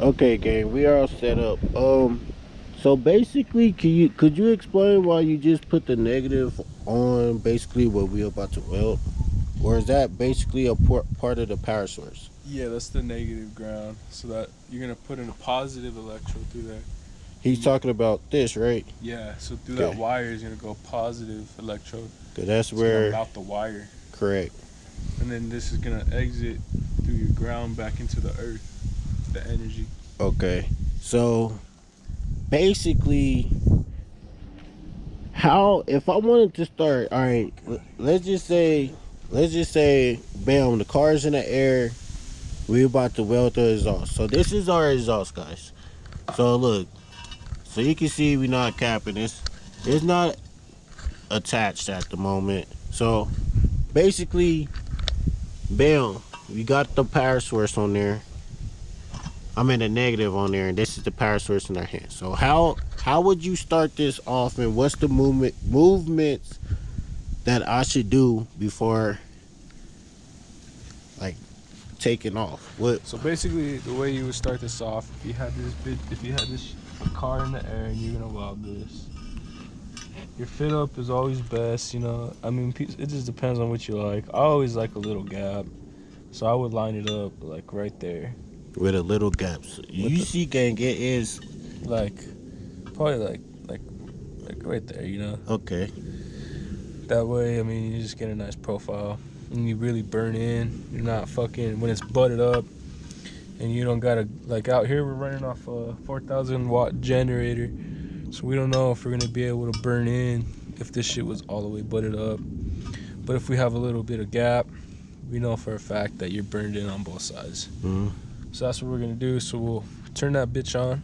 Okay, gang, we are all set up. So basically, could you explain why you just put the negative on basically what we're about to weld, or is that basically a part of the power source? Yeah, that's the negative ground. So that you're gonna put in a positive electrode through there. He's And you, talking about this, right? yeah, so through that Okay, wire is gonna go positive electrode. cause that's It's gonna where mount the wire, correct. and then this is gonna exit through your ground back into the earth, the energy. Okay, so basically, how if I wanted to start? All right, let's just say, bam, the car's in the air. We about to weld the exhaust. So this is our exhaust, guys. So look, so you can see we not capping this. It's not attached at the moment. So basically, bam, we got the power source on there. I'm in the negative on there, and this is the power source in our hand. So how would you start this off, and what's the movements that I should do before like taking off? What? So basically, the way you would start this off, if you had this car in the air and you're gonna weld this, your fit up is always best. You know, I mean, it just depends on what you like. I always like a little gap, so I would line it up like right there. With a little gaps. You see, gang, it is Like probably like like right there. You know, okay. that way, I mean, you just get a nice profile and you really burn in. You're not fucking when it's butted up. And you don't gotta, like out here we're running off a 4,000 watt generator, so we don't know if we're gonna be able to burn in if this shit was all the way butted up. But if we have a little bit of gap, we know for a fact that you're burned in on both sides. Mm-hmm. So that's what we're gonna do. So we'll turn that bitch on.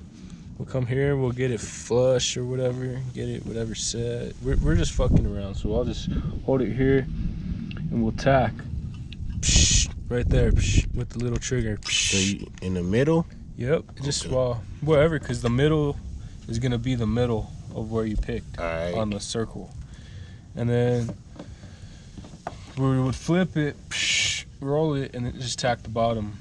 We'll come here, we'll get it flush or whatever, get it whatever set. We're just fucking around, so I'll just hold it here and we'll tack. Right there, with the little trigger. So you in the middle? Yep, just Okay. wherever, because the middle is gonna be the middle of where you picked Alright. on the circle, and then we would flip it, roll it, and then just tack the bottom,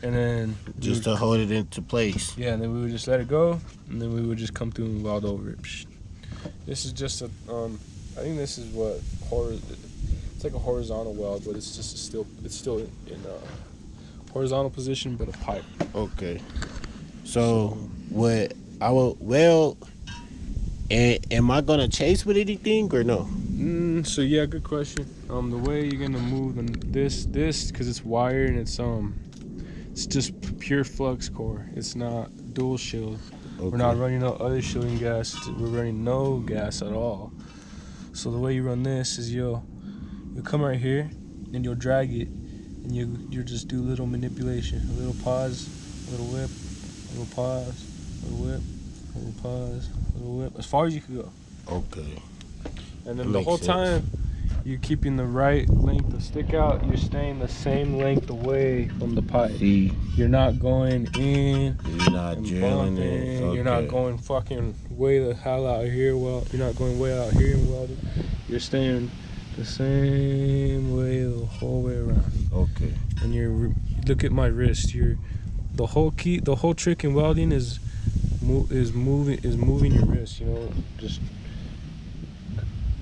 and then Just to hold it into place. yeah, and then we would just let it go, and then we would just come through and weld over it. This is just a I think this is what it's like a horizontal weld, but it's just it's still in horizontal position, but a pipe. Okay. So what I will weld, and am I gonna chase with anything or no? So yeah, good question. The way you're gonna move this because it's wired and it's just pure flux core. It's not dual shield. Okay. We're not running no other shielding gas. We're running no gas at all. So the way you run this is you'll come right here and you'll drag it, and you just do little manipulation, a little pause, a little whip, a little pause, a little whip, a little pause, a little whip, as far as you can go. Okay. And then That the whole makes sense. time you're keeping the right length of stick out. You're staying the same length away from the pipe. See, You're not going in you're not and drilling it. bumping. Okay. You're not going fucking way the hell out here. Well, you're not going way out here and welding. You're staying the same way the whole way around. Okay. And look at my wrist. The whole trick in welding is moving your wrist. You know, just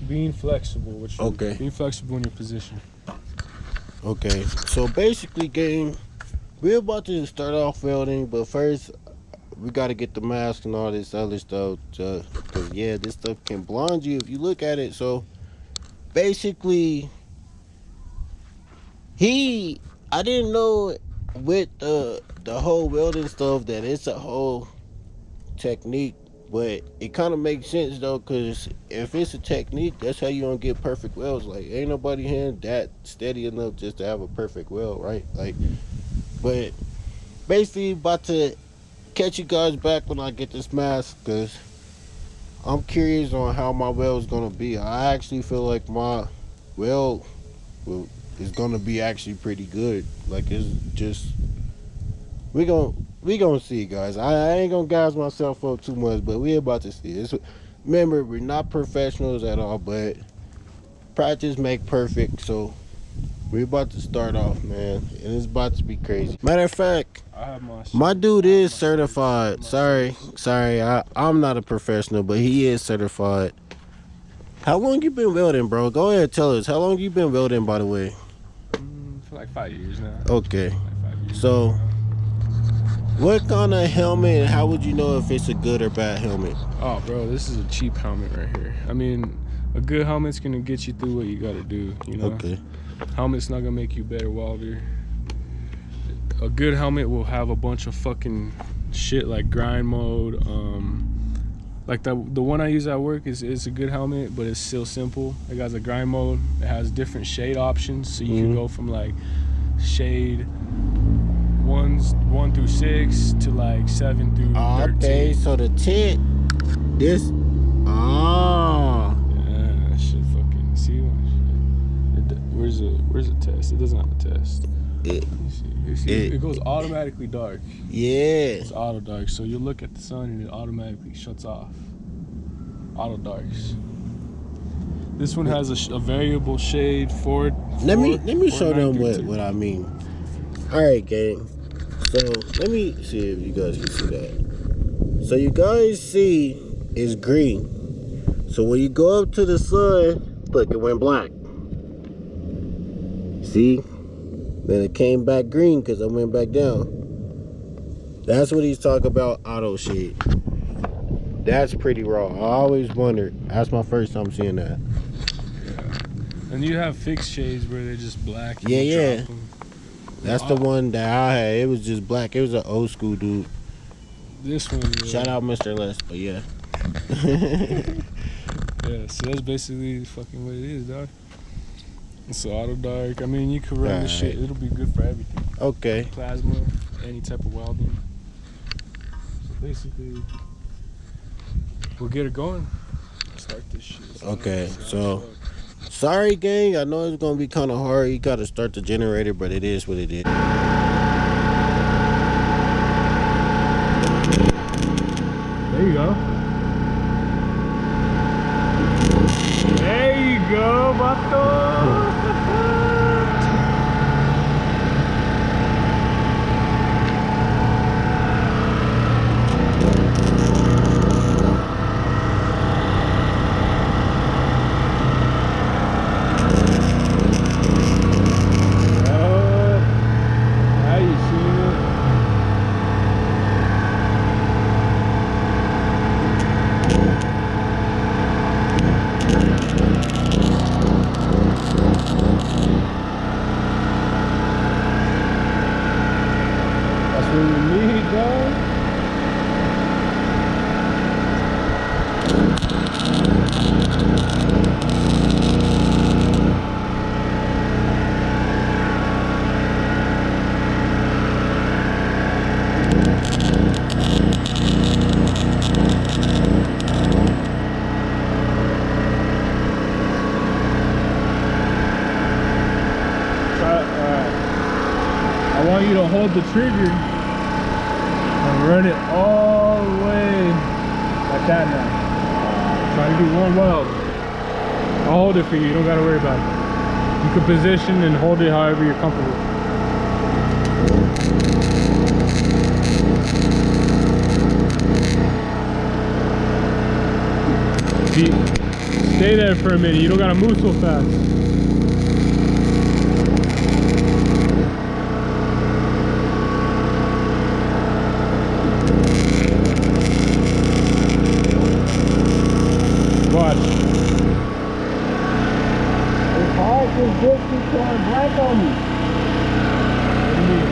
being flexible. Okay. Being flexible in your position. Okay. So basically, gang, we're about to start off welding, but first we got to get the mask and all this other stuff, because yeah, this stuff can blind you if you look at it. So basically, I didn't know with the whole welding stuff that it's a whole technique, but it kind of makes sense though, because if it's a technique, that's how you gonna get perfect welds. Like, ain't nobody hand that steady enough just to have a perfect weld, right? Like, but basically about to catch you guys back when I get this mask, because I'm curious on how my weld's gonna be. I actually feel like my weld is gonna be actually pretty good. Like, it's just we gonna see, guys. I ain't gonna gas myself up too much, but we about to see. Remember, we're not professionals at all, but practice make perfect. So We about to start off, man, and it's about to be crazy. Matter of fact, I have my my shit. dude I have is my shit. certified. My Sorry, I'm not a professional, but he is certified. How long you been welding, bro? Go ahead, tell us. How long you been welding, by the way? For like 5 years now. Okay. Like 5 years. So, now. what kind of helmet, and how would you know if it's a good or bad helmet? Oh, bro, this is a cheap helmet right here. I mean, a good helmet's gonna get you through what you gotta do. You know. Okay. Helmet's not gonna make you a better welder. A good helmet will have a bunch of fucking shit like grind mode. Like the one I use at work is a good helmet, but it's still simple. It has a grind mode. It has different shade options, so you can go from like shade 1 through 6 to like 7 through 13. Okay, so the tint, this, Yeah, that shit fucking see. Where's the test? It doesn't have a test. It goes automatically dark. Yeah. It's auto dark, so you look at the sun and it automatically shuts off. Auto darks. This one has a variable shade for. Let me show them what I mean. All right, gang. So let me see if you guys can see that. So you guys see it's green. So when you go up to the sun, look, it went black. See? Then it came back green because I went back down. That's what he's talking about, auto shade. That's pretty raw. I always wondered. That's my first time seeing that. Yeah. And you have fixed shades where they're just black. Yeah. That's the one that I had. It was just black. It was an old school dude. This one. Yeah. Shout out Mr. Les, but yeah. Yeah, so that's basically fucking what it is, dog. It's auto dark. I mean, you can run this shit. It'll be good for everything. Okay. Plasma, any type of welding. So basically, we'll get it going. Start this shit. Okay, so sorry, gang. I know it's gonna be kind of hard. You gotta start the generator, but it is what it is. There you go. There you go, vato. I want you to hold the trigger and run it all the way like that now. Try to do one weld. I'll hold it for you, you don't gotta worry about it. You can position and hold it however you're comfortable. Stay there for a minute, you don't gotta move so fast. Watch. It's hard to get this going black on me. What do you mean?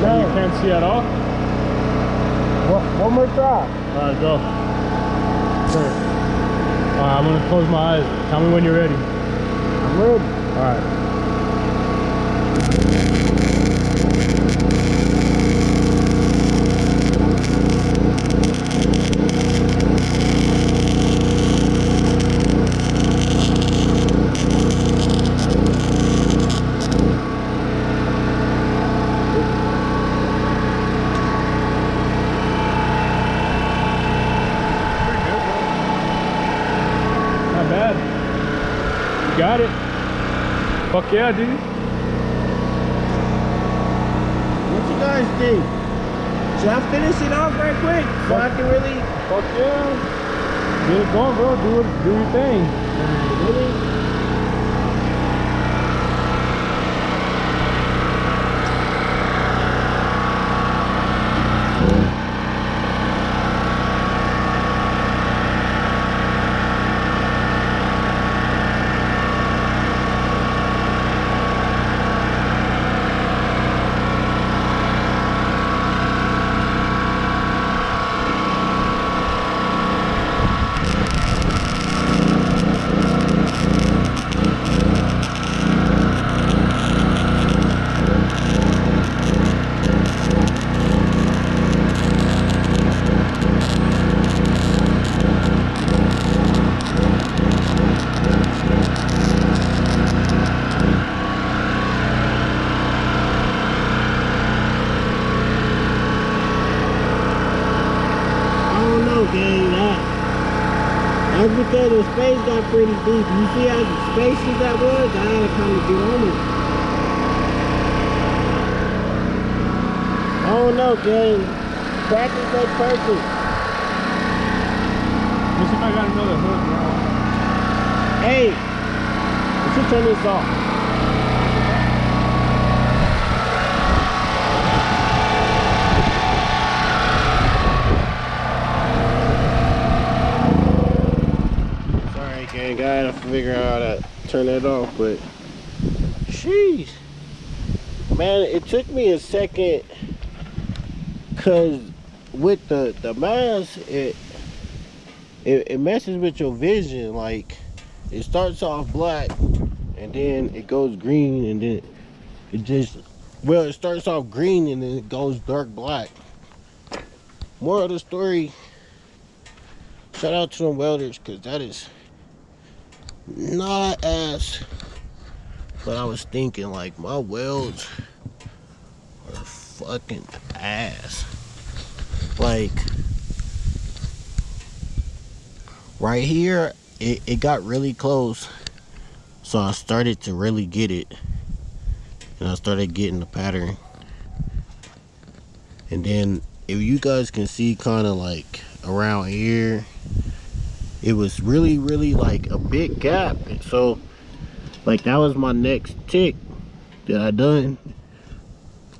No. You can't see at all? One more try. Alright, go. Sure. Alright, I'm gonna close my eyes. Tell me when you're ready. I'm ready. Alright. Got it. Fuck yeah, dude. guys think? Should I finish it off right quick so I can really? Fuck yeah. Get it going, bro. Do your thing. Really? Gang, that's because the space got pretty deep. You see how spacey that was? I had to kind of get on it. I don't know, gang. Practice makes perfect. Let's see if I got another hook, bro. Hey, you should turn this off. I gotta figure out how to turn that off, but sheesh, man, it took me a second, cause with the mask, it messes with your vision. Like, it starts off black and then it goes green, and then it starts off green and then it goes dark black. Moral of the story, shout out to them welders, cause that is not ass. But I was thinking, like, my welds are fucking ass. Like, right here, it got really close, so I started to really get it, and I started getting the pattern. And then if you guys can see, kind of like around here, it was really like a big gap. So like, that was my next tick that I done.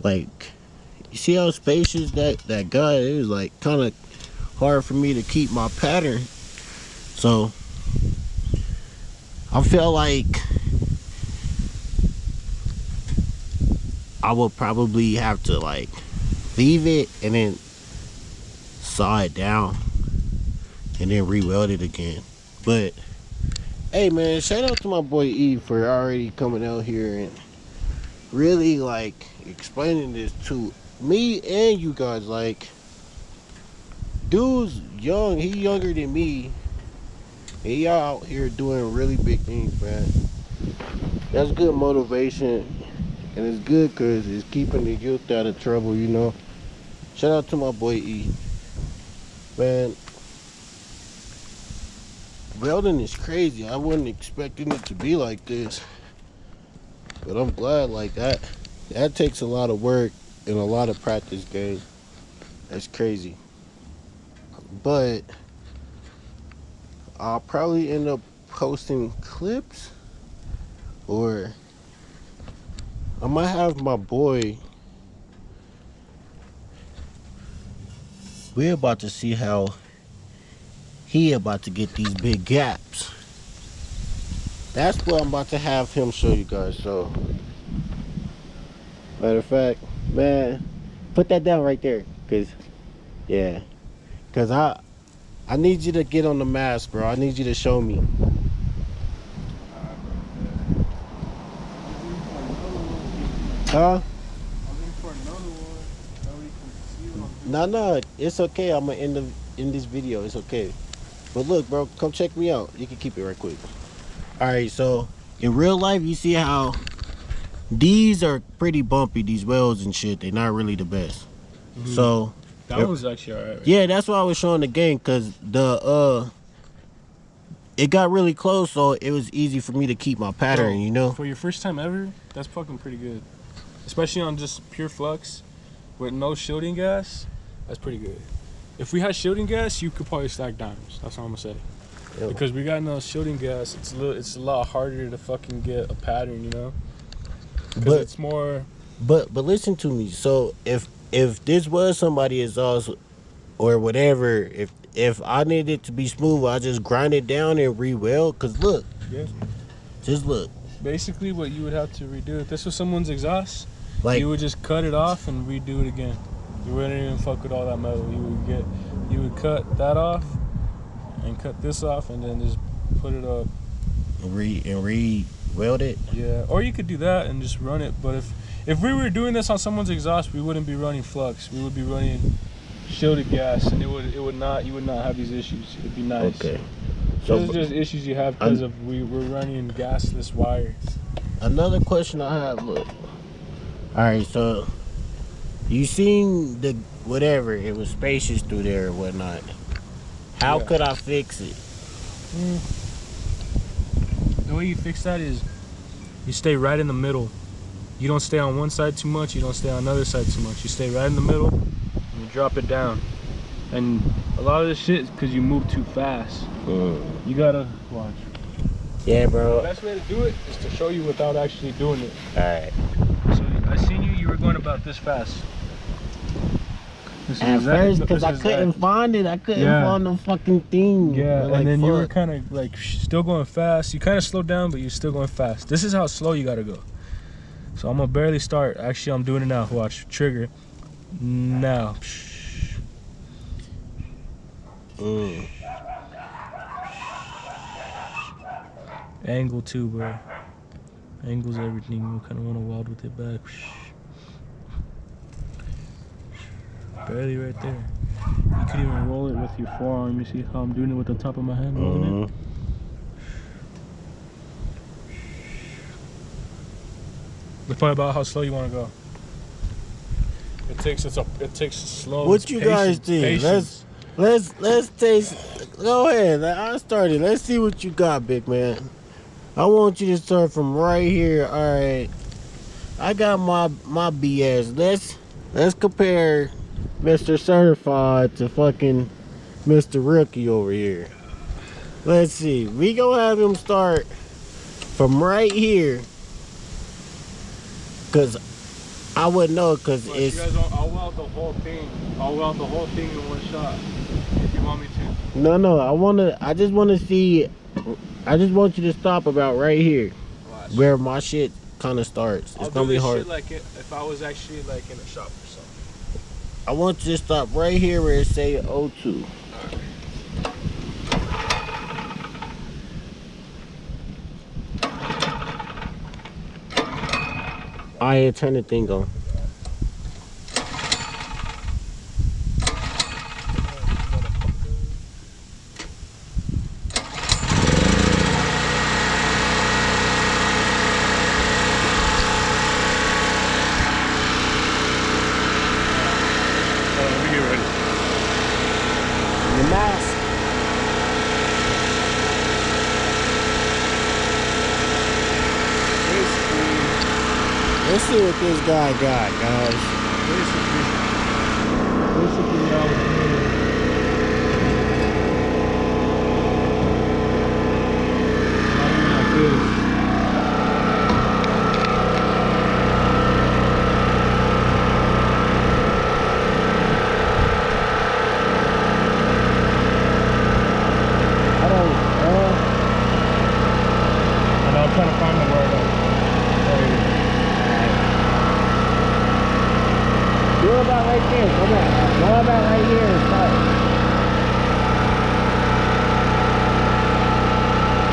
Like, you see how spacious that got? It was like kind of hard for me to keep my pattern. So I felt like I would probably have to like leave it and then saw it down and then re-weld it again. But hey, man, shout out to my boy E for already coming out here and really like explaining this to me and you guys. Like, dude's young, he younger than me, and he out here doing really big things, man. That's good motivation, and it's good because it's keeping the youth out of trouble, you know. Shout out to my boy E, man. Welding is crazy. I wasn't expecting it to be like this, but I'm glad. Like, that takes a lot of work and a lot of practice, gang. That's crazy. But I'll probably end up posting clips, or I might have my boy. We're about to see how he about to get these big gaps. That's what I'm about to have him show you guys. So, matter of fact, man, put that down right there, cause yeah, cause I need you to get on the mask, bro. I need you to show me. Huh? No, it's okay. I'm gonna end this video. It's okay. But look, bro, come check me out. You can keep it right quick. All right, so in real life, you see how these are pretty bumpy, these welds and shit. They're not really the best. Mm-hmm. So that was actually alright. Right? Yeah, that's why I was showing the game, because it got really close, so it was easy for me to keep my pattern. Bro, you know. For your first time ever, that's fucking pretty good. Especially on just pure flux. with no shielding gas, that's pretty good. If we had shielding gas, you could probably stack dimes. That's all I'm gonna say. Yo. Because we got no shielding gas, it's a lot harder to fucking get a pattern, you know. Because it's more. But listen to me. So if this was somebody exhaust or whatever, if I need it to be smooth, I just grind it down and re-weld. Cause look, just look. Basically, what you would have to redo if this was someone's exhaust, Like you would just cut it off and redo it again. You wouldn't even fuck with all that metal. You would cut that off and cut this off and then just put it up. re-weld it. Yeah, or you could do that and just run it. But if we were doing this on someone's exhaust, we wouldn't be running flux. We would be running shielded gas, and you would not have these issues. It'd be nice. Okay. So these are just issues you have because of we're running gasless wire. Another question I have. Look. All right, so you seen the whatever, it was spacious through there or whatnot. How could I fix it? The way you fix that is you stay right in the middle. You don't stay on one side too much, you don't stay on the other side too much. You stay right in the middle and you drop it down. And a lot of this shit is because you move too fast. You gotta watch. Yeah, bro. The best way to do it is to show you without actually doing it. Alright. So I seen you were going about this fast. At first, because I couldn't find it. I couldn't find the fucking thing. Yeah, like, and then you were kind of like still going fast. You kind of slowed down, but you're still going fast. This is how slow you gotta go. So I'm gonna barely start. Actually, I'm doing it now. Watch. Trigger. Now. Angle too, bro. Angle's everything. You kind of want to weld with it back. Barely right there. You could even roll it with your forearm. You see how I'm doing it with the top of my hand, rolling it? It's probably about how slow you want to go. It takes slow. What you guys think? Let's taste. Go ahead. I started. Let's see what you got, big man. I want you to start from right here. All right. I got my BS. Let's compare Mr. Certified to fucking Mr. Rookie over here. Let's see. We gonna have him start from right here. Cause I wouldn't know, cause it's. You guys I'll weld the whole thing. I'll weld the whole thing in one shot. If you want me to. No. I just wanna see. I just want you to stop about right here. Watch. Where my shit kind of starts. It's gonna be hard. Shit like if I was actually like in a shop or something. I want you to stop right here where it say O2. I turn the thing on. Let's see what this guy got, guys. Basically what I was doing. Like this. And I'm trying to find the word. Do about right there. Come on. Go about right here and start.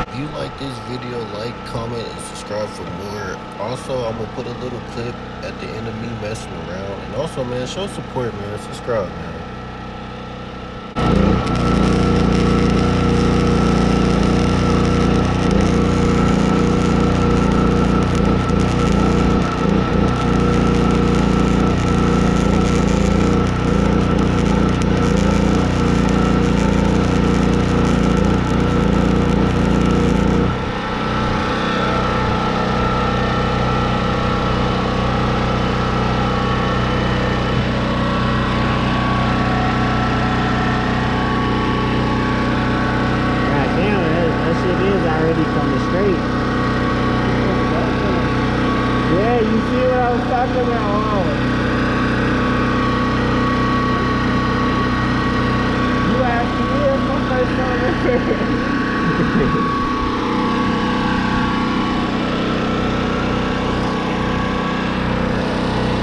If you like this video, like, comment, and subscribe for more. Also, I'm going to put a little clip at the end of me messing around. And also, man, show support, man. Subscribe, man. been that long. You asked me, it's my first time.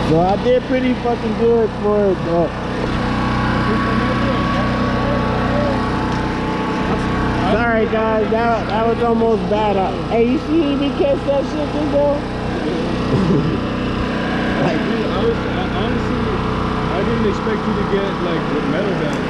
So I did pretty fucking good for it, but sorry guys, that was almost bad. Hey, you see me catch that shit just now? Like, honestly, I didn't expect you to get like metal down.